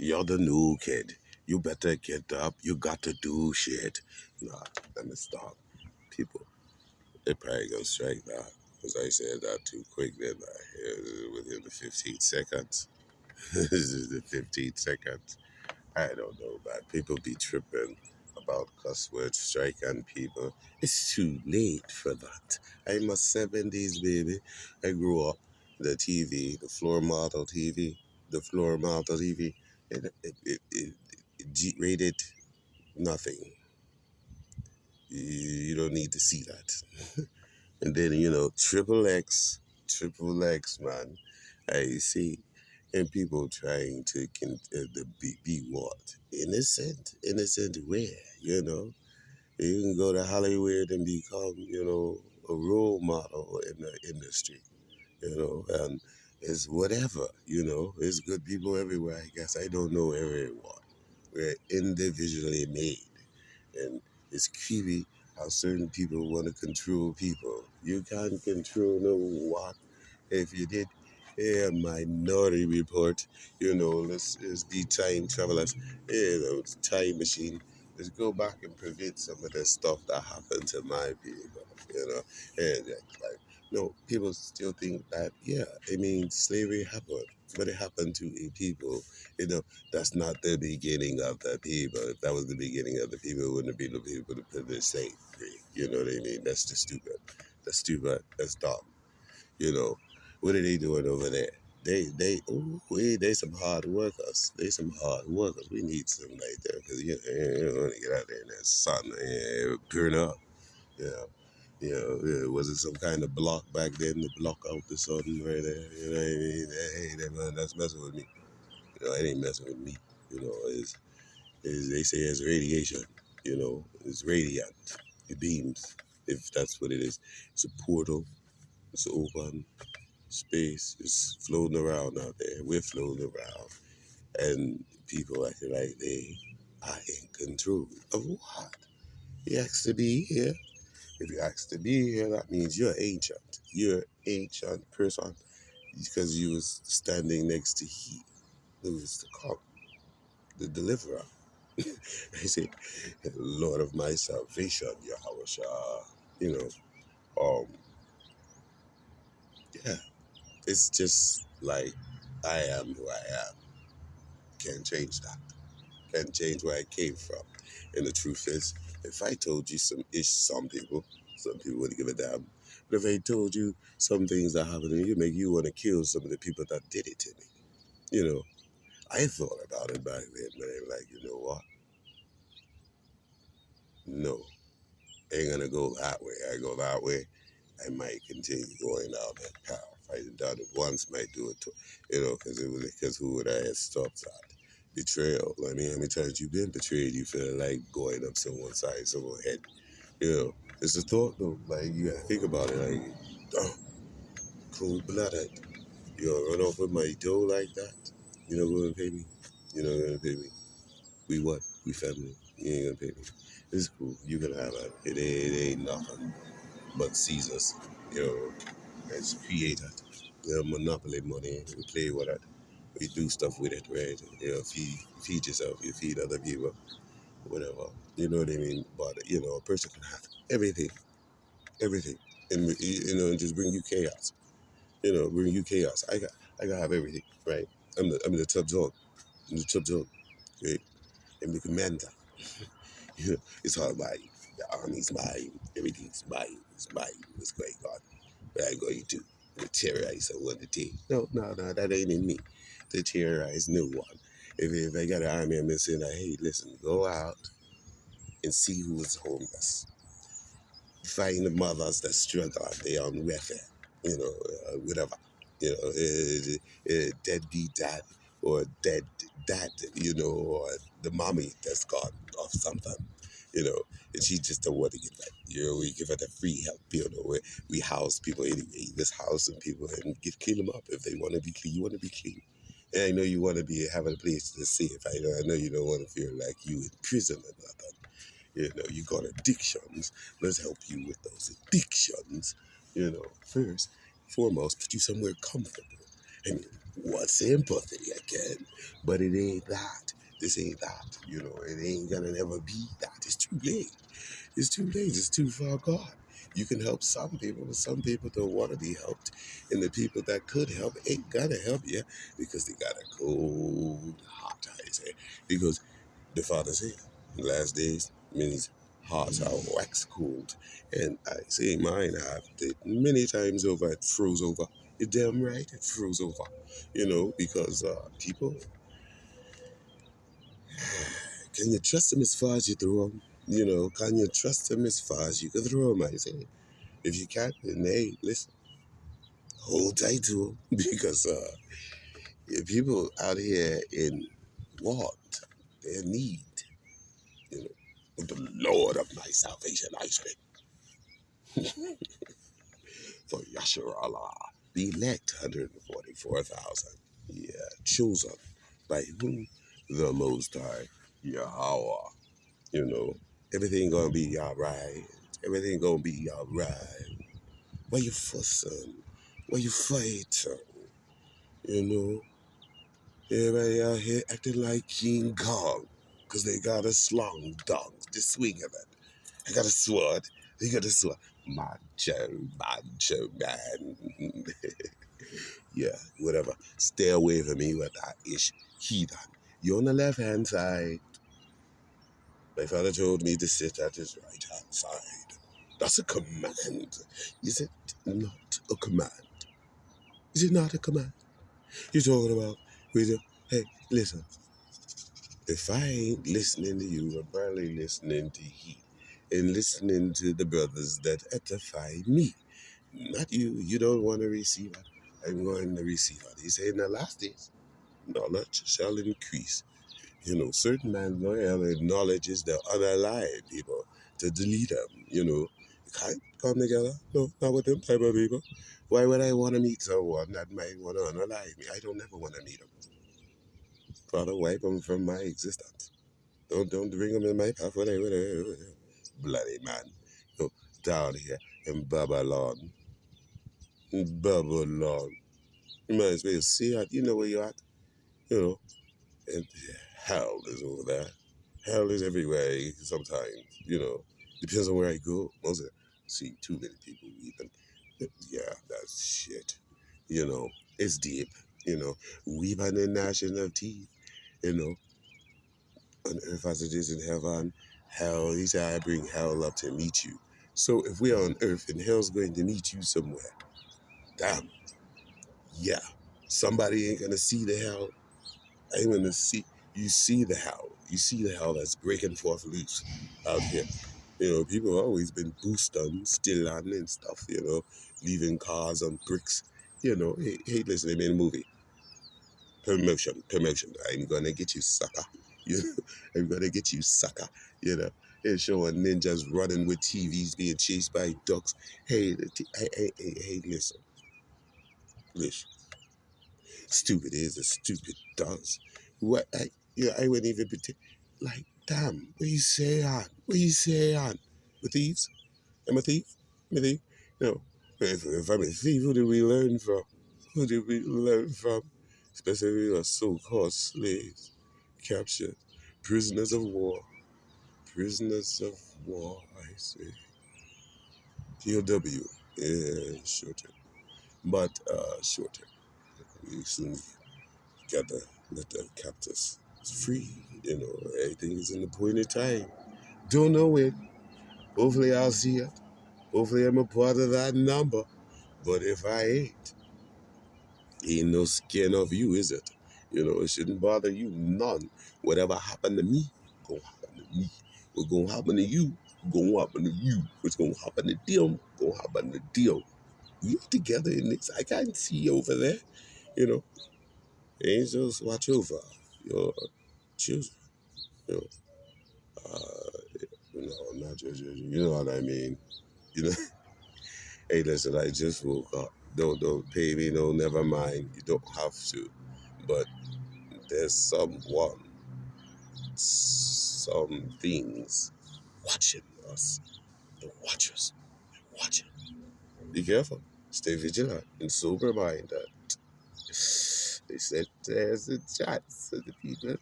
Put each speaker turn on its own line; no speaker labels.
You're the new kid. You better get up. You got to do shit. Nah, let me stop. People, they probably gonna strike that. Because I said that too quick, didn't I? Within the 15 seconds. This is the 15 seconds. I don't know, man. People be tripping about cuss words striking people. It's too late for that. I'm a 70s baby. I grew up the TV, the floor model TV, it G-rated nothing. You don't need to see that. And then, triple X, man. I see. And people trying to be what? Innocent? Innocent where? You can go to Hollywood and become, a role model in the industry, and it's whatever, There's good people everywhere, I guess. I don't know everyone. We're individually made. And it's creepy how certain people want to control people. You can't control no what. If you did a Minority Report, let's be time travelers, time machine. Let's go back and prevent some of the stuff that happened to my people, And like, no, people still think that, yeah, I mean, slavery happened, but it happened to a people, you know, that's not the beginning of the people. If that was the beginning of the people, it wouldn't be the people to put this slave free. You know what I mean? That's just stupid. That's stupid. That's dumb. You know, what are they doing over there? They some hard workers. They some hard workers. We need some like that because you want to get out there in that sun and burn up. Yeah. Was it some kind of block back then to block out the sun right there? You know what I mean? Hey, that man, that's messing with me. It ain't messing with me. They say it's radiation. It's radiant. It beams. If that's what it is, it's a portal. It's open space. It's floating around out there. We're floating around, and people acting like they are in control of what? You asked to be here. If you asked to be here, that means you're ancient. You're an ancient person because you was standing next to He who is to come, the deliverer. I say, Lord of my salvation, Yahweh Shah. You um, yeah, it's just like I am who I am. Can't change that. Can't change where I came from. And the truth is, if I told you some people wouldn't give a damn. But if I told you some things that happened to me, it make you want to kill some of the people that did it to me. You know, I thought about it back then, but I'm like, you know what? No, ain't gonna go that way. I go that way, I might continue going down that path. If I done it once, might do it too. Because who would I have stopped at? Betrayal. I mean, how many times you been betrayed? You feel like going up someone's side, someone's head. It's a thought though. Like you gotta think about it. Like, oh, cold blooded. You know, run off with my dough like that. You know, gonna pay me. You know, gonna pay me. We what? We family. You ain't gonna pay me. It's cool. You can have it. It ain't nothing but Caesar's. You know, as creator. Monopoly money. We play with it. We do stuff with it, right? Feed yourself. You feed other people, whatever. You know what I mean? But a person can have everything, everything, and and just bring you chaos. Bring you chaos. I got have everything, right? I'm the top dog. I'm the top dog, right? I'm the commander. It's all mine. The army's mine. Everything's mine. It's mine. What's going on? What I'm going to terrorize someone today. No, that ain't in me. To terrorize no one. If I got an army, I'm saying, hey, listen, go out and see who is homeless. Find the mothers that struggle, they on welfare, whatever. Deadbeat dad or dead dad, or the mommy that's gone off something, you know, and she just don't want to get back. We give her the free help, we house people anyway. Let's house some people and clean them up if they want to be clean. You want to be clean. And I know you want to be having a place to stay. I know you don't want to feel like you in prison or nothing. You got addictions. Let's help you with those addictions. First, foremost, put you somewhere comfortable. I mean, What sympathy again? But it ain't that. This ain't that. It ain't gonna never be that. It's too late. It's too late. It's too far gone. You can help some people, but some people don't want to be helped. And the people that could help ain't gonna help you because they got a cold heart, I say. Because the Father said, in the last days, men's hearts are wax cold. And I say mine have it many times over, it froze over. You're damn right, it froze over. Because people, can you trust them as far as you throw them? Can you trust them as far as you can throw them? I say, if you can't, then hey, listen, hold tight to them because people out here in want, their need, you know, of the Lord of my salvation, I say, for Yashar Allah, the elect 144,000, yeah, chosen by whom? The Most High, Yahweh. Everything gonna be alright. Everything gonna be alright. Why you fussing? Why you fighting? You know, everybody out here acting like King Kong, 'cause they got a slung dog, the swing of it. I got a sword. They got a sword. Macho, man. Yeah, whatever. Stay away from me with that ish. Heathen. You're on the left hand side. My father told me to sit at his right hand side. That's a command. Is it not a command? Is it not a command? You're talking about, hey, listen, if I ain't listening to you, I'm barely listening to he and listening to the brothers that edify me. Not you. You don't want to receive it. I'm going to receive it. He said, in the last days, knowledge shall increase. Certain man's knowledge is the unalive people to delete them. You can't come together. No, not with them type of people. Why would I want to meet someone that might want to unalive me? I don't ever want to meet them. Father, wipe them from my existence. Don't bring them in my path. Whatever. Bloody man. Down here in Babylon. Babylon. You might as well see it. You know where you're at. You know. And hell is over there. Hell is everywhere sometimes, Depends on where I go. Most of see too many people weeping. Yeah, that's shit. You know, it's deep. Weeping and gnashing of teeth, you know, on earth as it is in heaven. Hell, he said, I bring hell up to meet you. So if we are on earth and hell's going to meet you somewhere, damn, yeah. Somebody ain't gonna see the hell. I'm gonna see you see the hell. You see the hell that's breaking forth loose out here. People have always been boosting, still on and stuff, leaving cars on bricks. Hey, listen, they made a movie. Promotion. I'm gonna get you, sucker. You know, I'm gonna get you, sucker. You know, they're showing ninjas running with TVs being chased by ducks. Hey, hey, listen. Stupid is as stupid does. What? I wouldn't even pretend. Like, damn, what you say on? What you say on? With thieves? I'm a thief. I'm a thief. If I'm a thief, who did we learn from? Who did we learn from? Especially our so-called slaves, captured, prisoners of war. Prisoners of war, I say. POW. Yeah, shorter. But, shorter. We soon gotta let the captors free. Everything is in the appointed time. Don't know it. Hopefully I'll see it. Hopefully I'm a part of that number. But if I ain't no skin of you, is it? It shouldn't bother you none. Whatever happened to me, gonna happen to me. What's gonna happen to you, gonna happen to you. What's gonna happen to them, gonna happen to them. We together in this. I can't see you over there. You know, angels watch over your children. You know, not just you know what I mean. You know, hey, listen, I just woke up. Don't pay me no. Never mind. You don't have to. But there's someone, some things watching us. The watchers, they're watching. Be careful. Stay vigilant and sober minded. They said there's the shots of the people.